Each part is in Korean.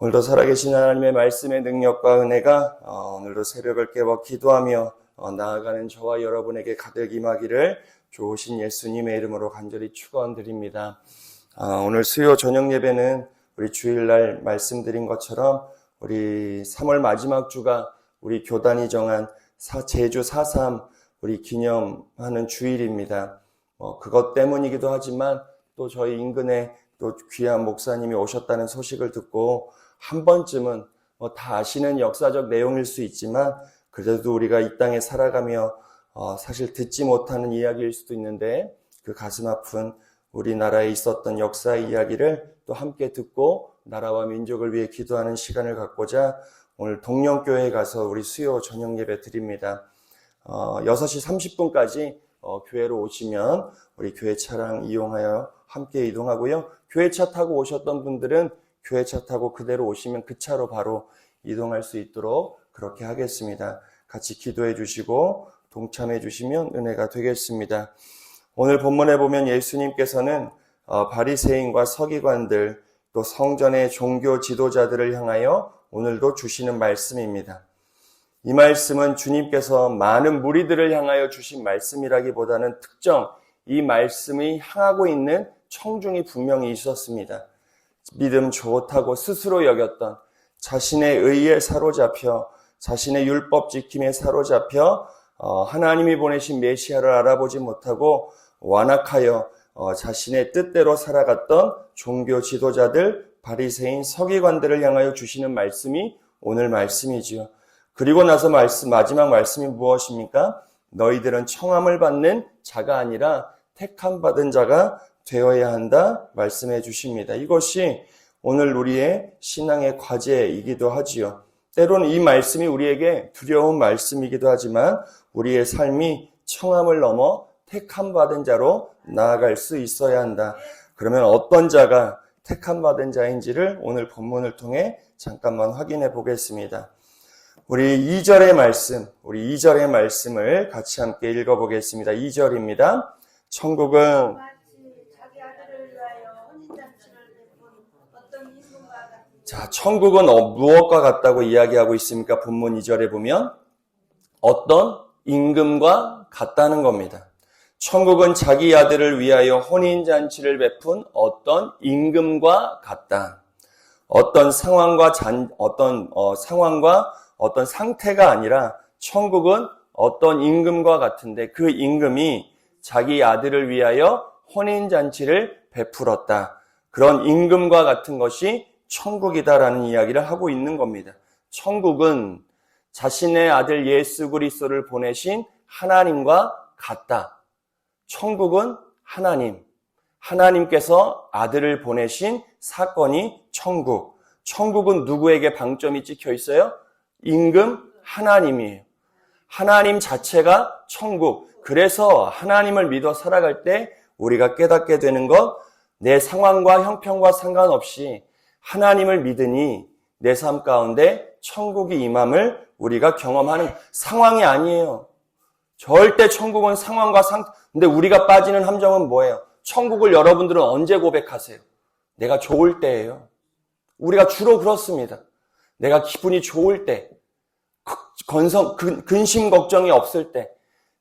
오늘도 살아계신 하나님의 말씀의 능력과 은혜가 오늘도 새벽을 깨워 기도하며 나아가는 저와 여러분에게 가득 임하기를 좋으신 예수님의 이름으로 간절히 축원드립니다. 오늘 수요 저녁 예배는 우리 주일날 말씀드린 것처럼 우리 3월 마지막 주가 우리 교단이 정한 제주 4.3 우리 기념하는 주일입니다. 그것 때문이기도 하지만 또 저희 인근에 또 귀한 목사님이 오셨다는 소식을 듣고 한 번쯤은 다 아시는 역사적 내용일 수 있지만 그래도 우리가 이 땅에 살아가며 사실 듣지 못하는 이야기일 수도 있는데 그 가슴 아픈 우리나라에 있었던 역사의 이야기를 또 함께 듣고 나라와 민족을 위해 기도하는 시간을 갖고자 오늘 동령교회에 가서 우리 수요 저녁 예배 드립니다. 6시 30분까지 교회로 오시면 우리 교회 차량 이용하여 함께 이동하고요. 교회 차 타고 오셨던 분들은 교회 차 타고 그대로 오시면 그 차로 바로 이동할 수 있도록 그렇게 하겠습니다. 같이 기도해 주시고 동참해 주시면 은혜가 되겠습니다. 오늘 본문에 보면 예수님께서는 바리새인과 서기관들 또 성전의 종교 지도자들을 향하여 오늘도 주시는 말씀입니다. 이 말씀은 주님께서 많은 무리들을 향하여 주신 말씀이라기보다는 특정 이 말씀이 향하고 있는 청중이 분명히 있었습니다. 믿음 좋다고 스스로 여겼던 자신의 의에 사로잡혀 자신의 율법 지킴에 사로잡혀 하나님이 보내신 메시아를 알아보지 못하고 완악하여 자신의 뜻대로 살아갔던 종교 지도자들, 바리새인, 서기관들을 향하여 주시는 말씀이 오늘 말씀이지요. 그리고 나서 마지막 말씀이 무엇입니까? 너희들은 청함을 받는 자가 아니라 택함 받은 자가 되어야 한다 말씀해 주십니다. 이것이 오늘 우리의 신앙의 과제이기도 하지요. 때로는 이 말씀이 우리에게 두려운 말씀이기도 하지만 우리의 삶이 청함을 넘어 택함 받은 자로 나아갈 수 있어야 한다. 그러면 어떤 자가 택함 받은 자인지를 오늘 본문을 통해 잠깐만 확인해 보겠습니다. 우리 2절의 말씀을 같이 함께 읽어보겠습니다. 2절입니다. 천국은 천국은 무엇과 같다고 이야기하고 있습니까? 본문 2절에 보면 어떤 임금과 같다는 겁니다. 천국은 자기 아들을 위하여 혼인잔치를 베푼 어떤 임금과 같다. 어떤 상황과 어떤 상태가 아니라 천국은 어떤 임금과 같은데 그 임금이 자기 아들을 위하여 혼인잔치를 베풀었다. 그런 임금과 같은 것이 천국이다라는 이야기를 하고 있는 겁니다. 천국은 자신의 아들 예수 그리스도를 보내신 하나님과 같다. 천국은 하나님께서 아들을 보내신 사건이 천국. 천국은 누구에게 방점이 찍혀 있어요? 임금 하나님이에요. 하나님 자체가 천국. 그래서 하나님을 믿어 살아갈 때 우리가 깨닫게 되는 것, 내 상황과 형편과 상관없이 하나님을 믿으니 내 삶 가운데 천국이 임함을 우리가 경험하는 상황이 아니에요. 절대 천국은 상황과 근데 우리가 빠지는 함정은 뭐예요? 천국을 여러분들은 언제 고백하세요? 내가 좋을 때예요. 우리가 주로 그렇습니다. 내가 기분이 좋을 때, 근심 걱정이 없을 때,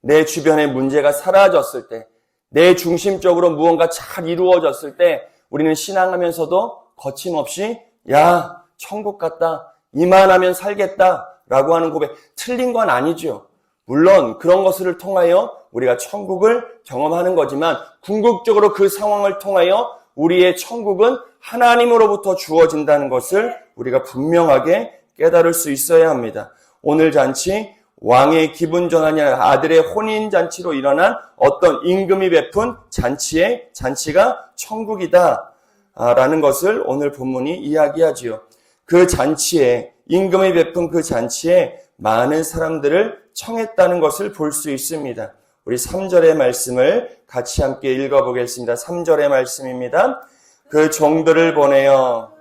내 주변에 문제가 사라졌을 때, 내 중심적으로 무언가 잘 이루어졌을 때 우리는 신앙하면서도 거침없이 야, 천국 같다. 이만하면 살겠다라고 하는 고백. 틀린 건 아니죠. 물론 그런 것을 통하여 우리가 천국을 경험하는 거지만 궁극적으로 그 상황을 통하여 우리의 천국은 하나님으로부터 주어진다는 것을 우리가 분명하게 깨달을 수 있어야 합니다. 오늘 잔치 왕의 기분 전환이 아니라 아들의 혼인잔치로 일어난 어떤 임금이 베푼 잔치가 천국이다 라는 것을 오늘 본문이 이야기하지요. 그 잔치에 임금이 베푼 그 잔치에 많은 사람들을 청했다는 것을 볼 수 있습니다. 우리 3절의 말씀을 같이 함께 읽어보겠습니다. 3절의 말씀입니다. 그 종들을 보내어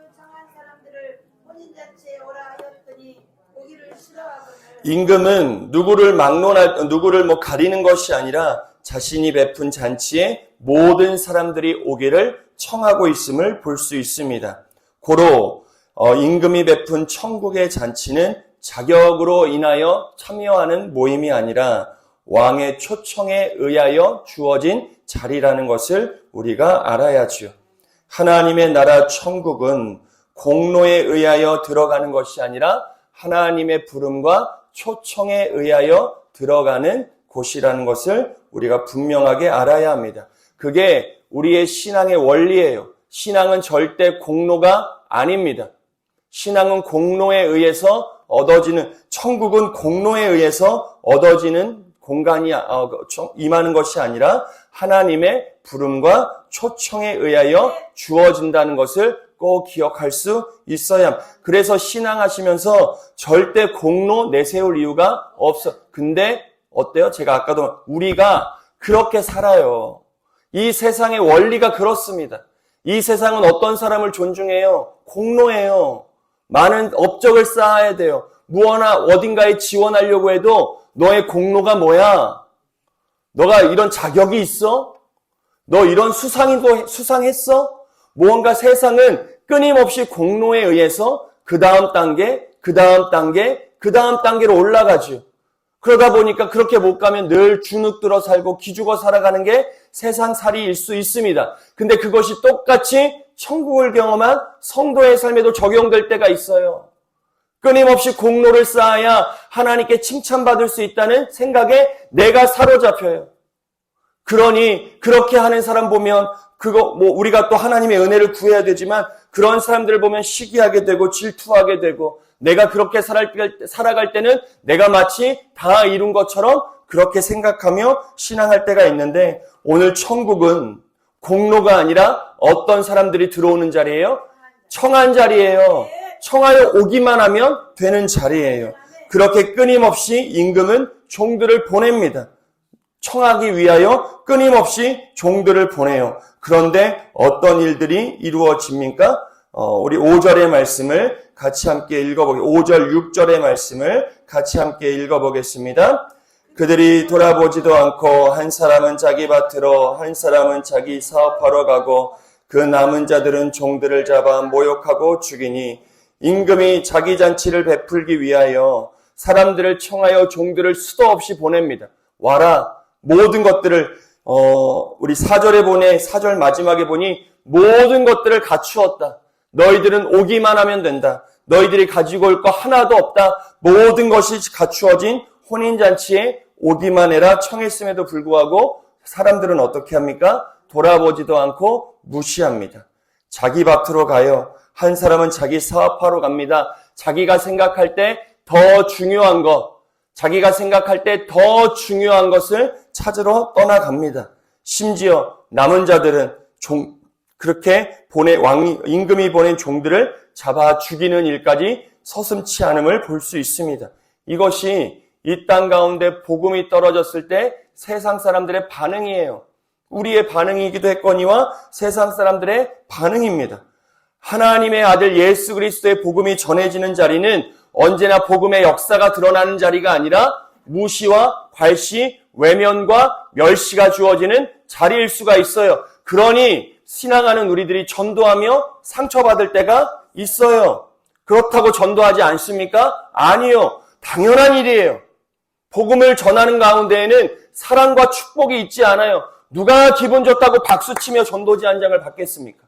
임금은 누구를 가리는 것이 아니라 자신이 베푼 잔치에 모든 사람들이 오기를 청하고 있음을 볼 수 있습니다. 고로 임금이 베푼 천국의 잔치는 자격으로 인하여 참여하는 모임이 아니라 왕의 초청에 의하여 주어진 자리라는 것을 우리가 알아야지요. 하나님의 나라 천국은 공로에 의하여 들어가는 것이 아니라 하나님의 부름과 초청에 의하여 들어가는 곳이라는 것을 우리가 분명하게 알아야 합니다. 그게 우리의 신앙의 원리예요. 신앙은 절대 공로가 아닙니다. 신앙은 공로에 의해서 얻어지는, 천국은 공로에 의해서 얻어지는 공간이 임하는 것이 아니라 하나님의 부름과 초청에 의하여 주어진다는 것을 꼭 기억할 수 있어야 합니다. 그래서 신앙하시면서 절대 공로 내세울 이유가 없어. 근데 어때요? 제가 아까도 우리가 그렇게 살아요. 이 세상의 원리가 그렇습니다. 이 세상은 어떤 사람을 존중해요? 공로예요. 많은 업적을 쌓아야 돼요. 무엇나 어딘가에 지원하려고 해도 너의 공로가 뭐야? 너가 이런 자격이 있어? 너 이런 수상했어? 무언가 세상은 끊임없이 공로에 의해서 그 다음 단계, 그 다음 단계, 그 다음 단계로 올라가죠. 그러다 보니까 그렇게 못 가면 늘 주눅들어 살고 기죽어 살아가는 게 세상살이일 수 있습니다. 근데 그것이 똑같이 천국을 경험한 성도의 삶에도 적용될 때가 있어요. 끊임없이 공로를 쌓아야 하나님께 칭찬받을 수 있다는 생각에 내가 사로잡혀요. 그러니 그렇게 하는 사람 보면 우리가 또 하나님의 은혜를 구해야 되지만 그런 사람들을 보면 시기하게 되고 질투하게 되고 내가 그렇게 살아갈 때는 내가 마치 다 이룬 것처럼 그렇게 생각하며 신앙할 때가 있는데 오늘 천국은 공로가 아니라 어떤 사람들이 들어오는 자리예요? 청한 자리예요. 청하여 오기만 하면 되는 자리예요. 그렇게 끊임없이 임금은 종들을 보냅니다. 청하기 위하여 끊임없이 종들을 보내요. 그런데 어떤 일들이 이루어집니까? 우리 5절의 말씀을 같이 함께 읽어보겠습니다. 5절, 6절의 말씀을 같이 함께 읽어보겠습니다. 그들이 돌아보지도 않고 한 사람은 자기 밭으로 한 사람은 자기 사업하러 가고 그 남은 자들은 종들을 잡아 모욕하고 죽이니 임금이 자기 잔치를 베풀기 위하여 사람들을 청하여 종들을 수도 없이 보냅니다. 와라. 모든 것들을 우리 4절 마지막에 보니 모든 것들을 갖추었다. 너희들은 오기만 하면 된다. 너희들이 가지고 올 거 하나도 없다. 모든 것이 갖추어진 혼인잔치에 오기만 해라 청했음에도 불구하고 사람들은 어떻게 합니까? 돌아보지도 않고 무시합니다. 자기 밭으로 가요. 한 사람은 자기 사업하러 갑니다. 자기가 생각할 때 더 중요한 것, 자기가 생각할 때 더 중요한 것을 찾으러 떠나갑니다. 심지어 남은 자들은 그렇게 임금이 보낸 종들을 잡아 죽이는 일까지 서슴지 않음을 볼 수 있습니다. 이것이 이 땅 가운데 복음이 떨어졌을 때 세상 사람들의 반응이에요. 우리의 반응이기도 했거니와 세상 사람들의 반응입니다. 하나님의 아들 예수 그리스도의 복음이 전해지는 자리는 언제나 복음의 역사가 드러나는 자리가 아니라 무시와 괄시, 외면과 멸시가 주어지는 자리일 수가 있어요. 그러니 신앙하는 우리들이 전도하며 상처받을 때가 있어요. 그렇다고 전도하지 않습니까? 아니요. 당연한 일이에요. 복음을 전하는 가운데에는 사랑과 축복이 있지 않아요. 누가 기분 좋다고 박수치며 전도지 한 장을 받겠습니까?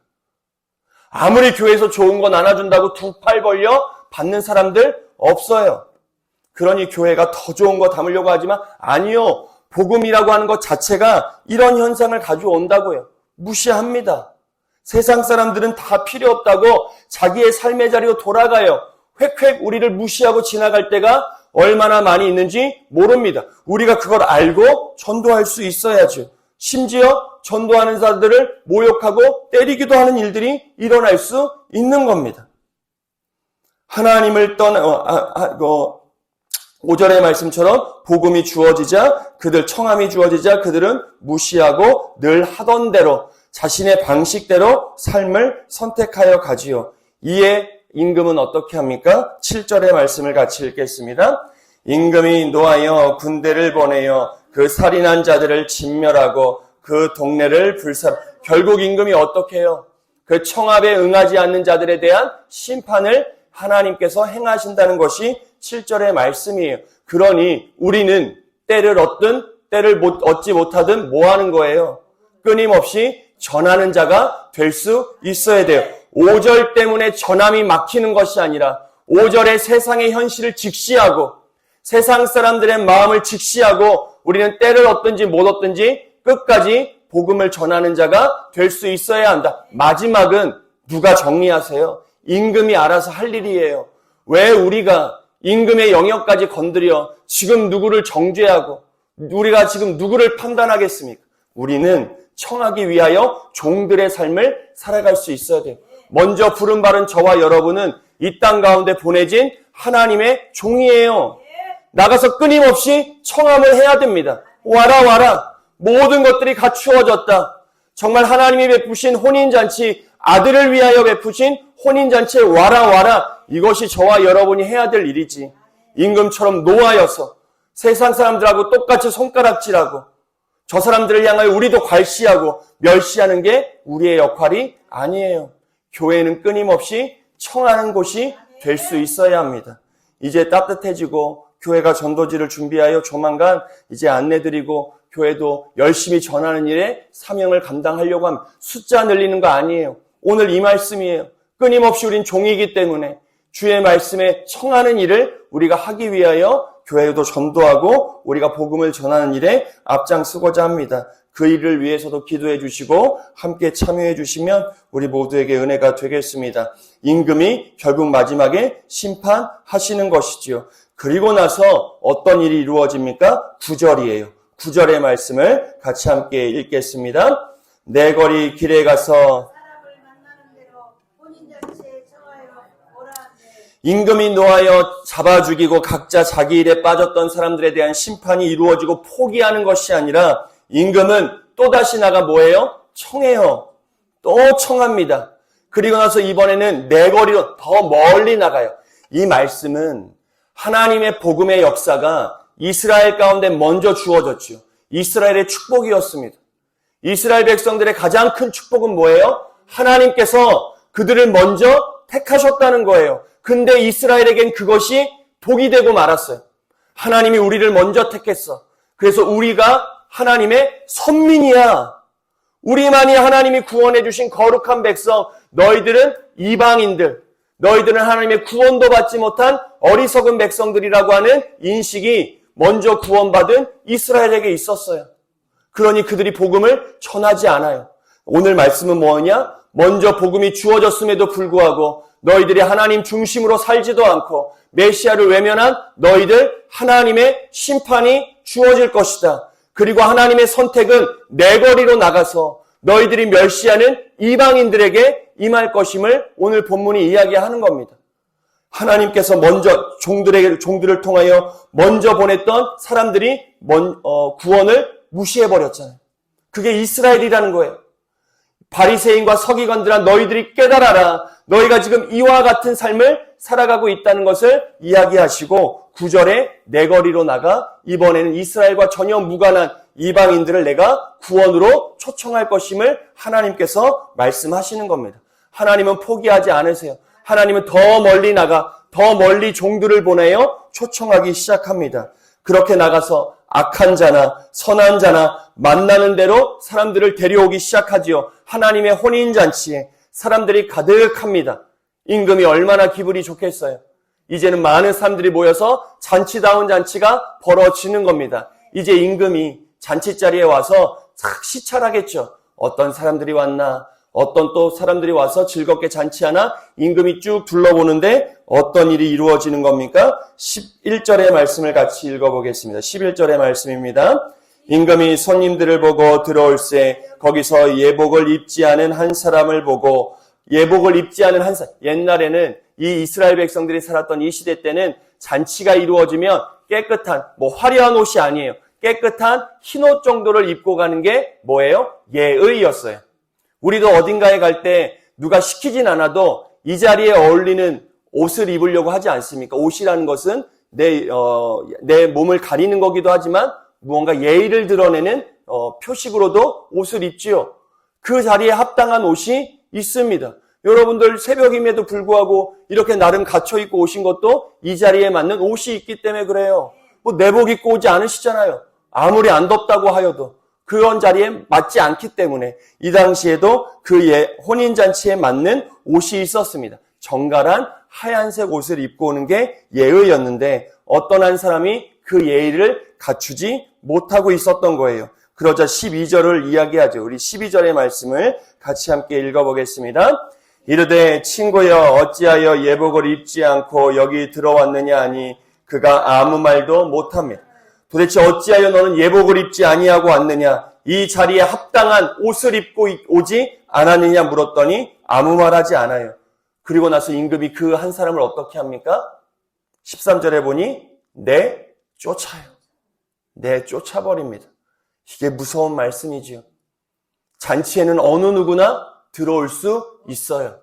아무리 교회에서 좋은 거 나눠준다고 두 팔 벌려 받는 사람들 없어요. 그러니 교회가 더 좋은 거 담으려고 하지만 아니요. 복음이라고 하는 것 자체가 이런 현상을 가져온다고요. 무시합니다. 세상 사람들은 다 필요 없다고 자기의 삶의 자리로 돌아가요. 획획 우리를 무시하고 지나갈 때가 얼마나 많이 있는지 모릅니다. 우리가 그걸 알고 전도할 수 있어야죠. 심지어 전도하는 자들을 모욕하고 때리기도 하는 일들이 일어날 수 있는 겁니다. 하나님을 5절의 말씀처럼 복음이 주어지자 그들 청함이 주어지자 그들은 무시하고 늘 하던 대로 자신의 방식대로 삶을 선택하여 가지요. 이에 임금은 어떻게 합니까? 7절의 말씀을 같이 읽겠습니다. 임금이 노하여 군대를 보내어 그 살인한 자들을 진멸하고 그 동네를 결국 임금이 어떻게 해요? 그 청합에 응하지 않는 자들에 대한 심판을 하나님께서 행하신다는 것이 7절의 말씀이에요. 그러니 우리는 때를 얻든 때를 얻지 못하든 뭐 하는 거예요? 끊임없이 전하는 자가 될 수 있어야 돼요. 5절 때문에 전함이 막히는 것이 아니라 5절의 세상의 현실을 직시하고 세상 사람들의 마음을 직시하고 우리는 때를 얻든지 못 얻든지 끝까지 복음을 전하는 자가 될 수 있어야 한다. 마지막은 누가 정리하세요? 임금이 알아서 할 일이에요. 왜 우리가 임금의 영역까지 건드려 지금 누구를 정죄하고 우리가 지금 누구를 판단하겠습니까? 우리는 청하기 위하여 종들의 삶을 살아갈 수 있어야 돼요. 먼저 부름받은 저와 여러분은 이 땅 가운데 보내진 하나님의 종이에요. 나가서 끊임없이 청함을 해야 됩니다. 와라 와라. 모든 것들이 갖추어졌다. 정말 하나님이 베푸신 혼인잔치, 아들을 위하여 베푸신 혼인잔치에 와라 와라. 이것이 저와 여러분이 해야 될 일이지. 임금처럼 노하여서 세상 사람들하고 똑같이 손가락질하고 저 사람들을 향하여 우리도 괄시하고 멸시하는 게 우리의 역할이 아니에요. 교회는 끊임없이 청하는 곳이 될 수 있어야 합니다. 이제 따뜻해지고 교회가 전도지를 준비하여 조만간 이제 안내드리고 교회도 열심히 전하는 일에 사명을 감당하려고 합니다. 숫자 늘리는 거 아니에요. 오늘 이 말씀이에요. 끊임없이 우린 종이기 때문에 주의 말씀에 청하는 일을 우리가 하기 위하여 교회도 전도하고 우리가 복음을 전하는 일에 앞장서고자 합니다. 그 일을 위해서도 기도해 주시고 함께 참여해 주시면 우리 모두에게 은혜가 되겠습니다. 임금이 결국 마지막에 심판하시는 것이지요. 그리고 나서 어떤 일이 이루어집니까? 9절이에요. 9절의 말씀을 같이 함께 읽겠습니다. 내 거리 길에 가서 임금이 노하여 잡아 죽이고 각자 자기 일에 빠졌던 사람들에 대한 심판이 이루어지고 포기하는 것이 아니라 임금은 또다시 나가 뭐예요? 청해요. 또 청합니다. 그리고 나서 이번에는 내 거리로 더 멀리 나가요. 이 말씀은 하나님의 복음의 역사가 이스라엘 가운데 먼저 주어졌죠. 이스라엘의 축복이었습니다. 이스라엘 백성들의 가장 큰 축복은 뭐예요? 하나님께서 그들을 먼저 택하셨다는 거예요. 근데 이스라엘에겐 그것이 독이 되고 말았어요. 하나님이 우리를 먼저 택했어. 그래서 우리가 하나님의 선민이야. 우리만이 하나님이 구원해 주신 거룩한 백성, 너희들은 이방인들, 너희들은 하나님의 구원도 받지 못한 어리석은 백성들이라고 하는 인식이 먼저 구원받은 이스라엘에게 있었어요. 그러니 그들이 복음을 전하지 않아요. 오늘 말씀은 뭐냐? 먼저 복음이 주어졌음에도 불구하고 너희들이 하나님 중심으로 살지도 않고 메시아를 외면한 너희들 하나님의 심판이 주어질 것이다. 그리고 하나님의 선택은 내거리로 나가서 너희들이 멸시하는 이방인들에게 임할 것임을 오늘 본문이 이야기하는 겁니다. 하나님께서 먼저 종들을 통하여 먼저 보냈던 사람들이 구원을 무시해버렸잖아요. 그게 이스라엘이라는 거예요. 바리새인과 서기관들아 너희들이 깨달아라. 너희가 지금 이와 같은 삶을 살아가고 있다는 것을 이야기하시고 9절에 내거리로 나가 이번에는 이스라엘과 전혀 무관한 이방인들을 내가 구원으로 초청할 것임을 하나님께서 말씀하시는 겁니다. 하나님은 포기하지 않으세요. 하나님은 더 멀리 나가 더 멀리 종들을 보내어 초청하기 시작합니다. 그렇게 나가서 악한 자나 선한 자나 만나는 대로 사람들을 데려오기 시작하지요. 하나님의 혼인잔치에 사람들이 가득합니다. 임금이 얼마나 기분이 좋겠어요. 이제는 많은 사람들이 모여서 잔치다운 잔치가 벌어지는 겁니다. 이제 임금이 잔치자리에 와서 싹 시찰하겠죠. 어떤 사람들이 왔나, 어떤 또 사람들이 와서 즐겁게 잔치하나 임금이 쭉 둘러보는데 어떤 일이 이루어지는 겁니까? 11절의 말씀을 같이 읽어보겠습니다. 11절의 말씀입니다. 임금이 손님들을 보고 들어올세 거기서 예복을 입지 않은 한 사람을 보고 예복을 입지 않은 한 사람. 옛날에는 이 이스라엘 백성들이 살았던 이 시대 때는 잔치가 이루어지면 깨끗한 화려한 옷이 아니에요. 깨끗한 흰옷 정도를 입고 가는 게 뭐예요? 예의였어요. 우리도 어딘가에 갈 때 누가 시키진 않아도 이 자리에 어울리는 옷을 입으려고 하지 않습니까? 옷이라는 것은 내 몸을 가리는 거기도 하지만 무언가 예의를 드러내는 표식으로도 옷을 입지요. 그 자리에 합당한 옷이 있습니다. 여러분들 새벽임에도 불구하고 이렇게 나름 갇혀 입고 오신 것도 이 자리에 맞는 옷이 있기 때문에 그래요. 뭐 내복 입고 오지 않으시잖아요. 아무리 안 덥다고 하여도 그런 자리에 맞지 않기 때문에 이 당시에도 그 혼인잔치에 맞는 옷이 있었습니다. 정갈한 하얀색 옷을 입고 오는 게 예의였는데 어떤 한 사람이 그 예의를 갖추지 못하고 있었던 거예요. 그러자 12절을 이야기하죠. 우리 12절의 말씀을 같이 함께 읽어보겠습니다. 이르되 친구여 어찌하여 예복을 입지 않고 여기 들어왔느냐 하니 그가 아무 말도 못합니다. 도대체 어찌하여 너는 예복을 입지 아니하고 왔느냐? 이 자리에 합당한 옷을 입고 오지 않았느냐 물었더니 아무 말하지 않아요. 그리고 나서 임금이 그 한 사람을 어떻게 합니까? 13절에 보니 내쫓아요. 내쫓아버립니다. 이게 무서운 말씀이지요. 잔치에는 어느 누구나 들어올 수 있어요.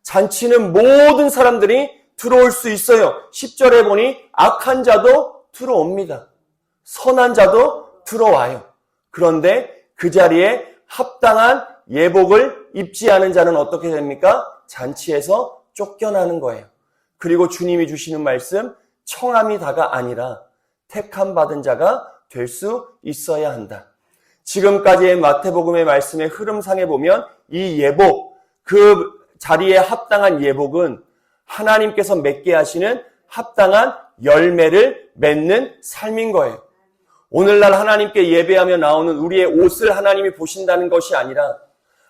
잔치는 모든 사람들이 들어올 수 있어요. 10절에 보니 악한 자도 들어옵니다. 선한 자도 들어와요. 그런데 그 자리에 합당한 예복을 입지 않은 자는 어떻게 됩니까? 잔치에서 쫓겨나는 거예요. 그리고 주님이 주시는 말씀, 청함이 다가 아니라 택함 받은 자가 될 수 있어야 한다. 지금까지의 마태복음의 말씀의 흐름상에 보면 이 예복, 그 자리에 합당한 예복은 하나님께서 맺게 하시는 합당한 열매를 맺는 삶인 거예요. 오늘날 하나님께 예배하며 나오는 우리의 옷을 하나님이 보신다는 것이 아니라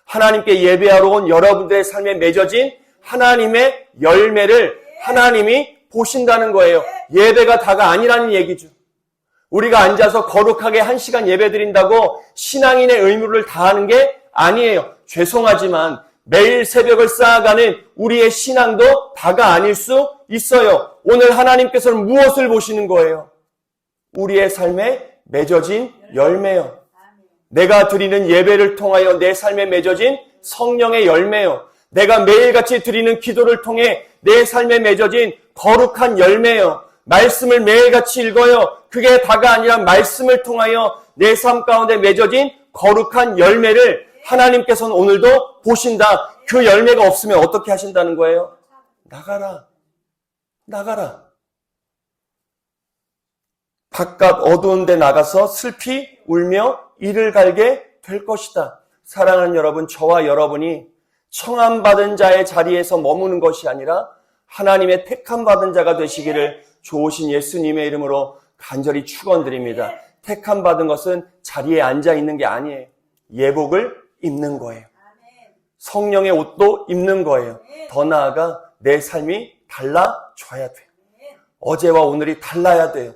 하나님께 예배하러 온 여러분들의 삶에 맺어진 하나님의 열매를 하나님이 보신다는 거예요. 예배가 다가 아니라는 얘기죠. 우리가 앉아서 거룩하게 1시간 예배 드린다고 신앙인의 의무를 다하는 게 아니에요. 죄송하지만 매일 새벽을 쌓아가는 우리의 신앙도 다가 아닐 수 있어요. 오늘 하나님께서는 무엇을 보시는 거예요? 우리의 삶에 맺어진 열매요. 내가 드리는 예배를 통하여 내 삶에 맺어진 성령의 열매요. 내가 매일같이 드리는 기도를 통해 내 삶에 맺어진 거룩한 열매요. 말씀을 매일같이 읽어요. 그게 다가 아니라 말씀을 통하여 내 삶 가운데 맺어진 거룩한 열매를 하나님께서는 오늘도 보신다. 그 열매가 없으면 어떻게 하신다는 거예요? 나가라. 바깥 어두운 데 나가서 슬피 울며 이를 갈게 될 것이다. 사랑하는 여러분, 저와 여러분이 청함받은 자의 자리에서 머무는 것이 아니라 하나님의 택함받은 자가 되시기를 좋으신 예수님의 이름으로 간절히 축원드립니다. 택함받은 것은 자리에 앉아 있는 게 아니에요. 예복을 입는 거예요. 성령의 옷도 입는 거예요. 더 나아가 내 삶이 달라져야 돼요. 어제와 오늘이 달라야 돼요.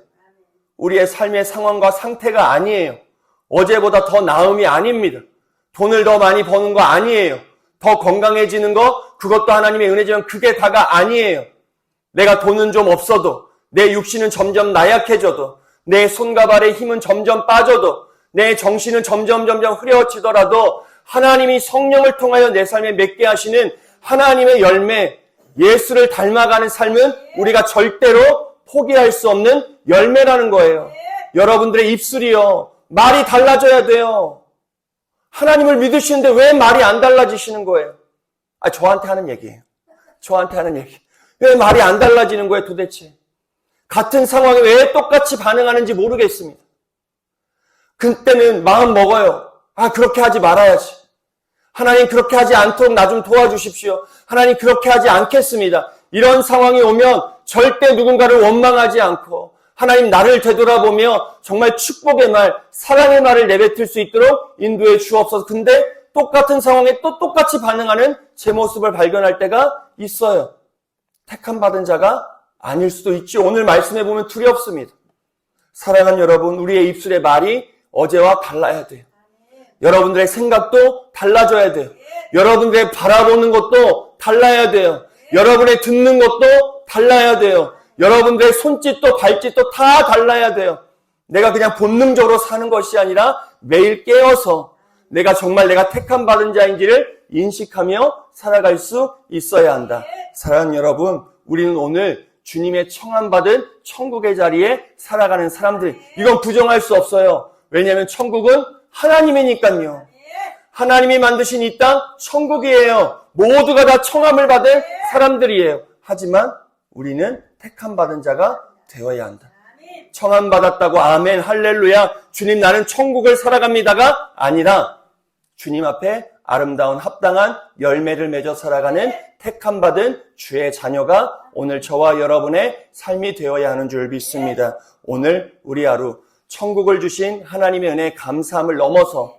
우리의 삶의 상황과 상태가 아니에요. 어제보다 더 나음이 아닙니다. 돈을 더 많이 버는 거 아니에요. 더 건강해지는 거, 그것도 하나님의 은혜지만 그게 다가 아니에요. 내가 돈은 좀 없어도, 내 육신은 점점 나약해져도, 내 손과 발의 힘은 점점 빠져도, 내 정신은 점점 흐려지더라도 하나님이 성령을 통하여 내 삶에 맺게 하시는 하나님의 열매, 예수를 닮아가는 삶은 우리가 절대로 포기할 수 없는 열매라는 거예요. 여러분들의 입술이요, 말이 달라져야 돼요. 하나님을 믿으시는데 왜 말이 안 달라지시는 거예요? 저한테 하는 얘기예요. 왜 말이 안 달라지는 거예요, 도대체? 같은 상황에 왜 똑같이 반응하는지 모르겠습니다. 그때는 마음 먹어요. 그렇게 하지 말아야지. 하나님 그렇게 하지 않도록 나 좀 도와주십시오. 하나님 그렇게 하지 않겠습니다. 이런 상황이 오면 절대 누군가를 원망하지 않고 하나님 나를 되돌아보며 정말 축복의 말, 사랑의 말을 내뱉을 수 있도록 인도해 주옵소서. 근데 똑같은 상황에 또 똑같이 반응하는 제 모습을 발견할 때가 있어요. 택함 받은 자가 아닐 수도 있죠. 오늘 말씀해 보면 두렵습니다. 사랑하는 여러분, 우리의 입술의 말이 어제와 달라야 돼요. 여러분들의 생각도 달라져야 돼요. 여러분들의 바라보는 것도 달라야 돼요. 여러분의 듣는 것도 달라야 돼요. 여러분들의 손짓도 발짓도 다 달라야 돼요. 내가 그냥 본능적으로 사는 것이 아니라 매일 깨어서 내가 정말 내가 택함 받은 자인지를 인식하며 살아갈 수 있어야 한다. 사랑하는 여러분, 우리는 오늘 주님의 청함받은 천국의 자리에 살아가는 사람들, 이건 부정할 수 없어요. 왜냐하면 천국은 하나님이니까요. 하나님이 만드신 이 땅 천국이에요. 모두가 다 청함을 받은 사람들이에요. 하지만 우리는 택함 받은 자가 되어야 한다. 청함 받았다고 아멘 할렐루야 주님 나는 천국을 살아갑니다가 아니라 주님 앞에 아름다운 합당한 열매를 맺어 살아가는 택함 받은 주의 자녀가 오늘 저와 여러분의 삶이 되어야 하는 줄 믿습니다. 오늘 우리 하루 천국을 주신 하나님의 은혜에 감사함을 넘어서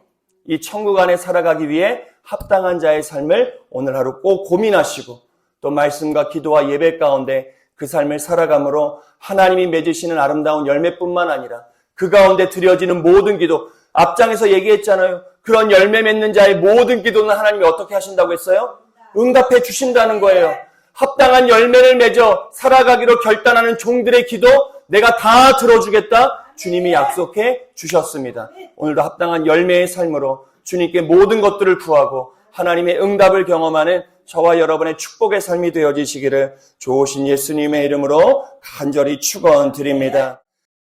이 천국 안에 살아가기 위해 합당한 자의 삶을 오늘 하루 꼭 고민하시고 또 말씀과 기도와 예배 가운데 그 삶을 살아감으로 하나님이 맺으시는 아름다운 열매뿐만 아니라 그 가운데 드려지는 모든 기도, 앞장에서 얘기했잖아요. 그런 열매 맺는 자의 모든 기도는 하나님이 어떻게 하신다고 했어요? 응답해 주신다는 거예요. 합당한 열매를 맺어 살아가기로 결단하는 종들의 기도 내가 다 들어주겠다 주님이 약속해 주셨습니다. 오늘도 합당한 열매의 삶으로 주님께 모든 것들을 구하고 하나님의 응답을 경험하는 저와 여러분의 축복의 삶이 되어지시기를 좋으신 예수님의 이름으로 간절히 축원드립니다.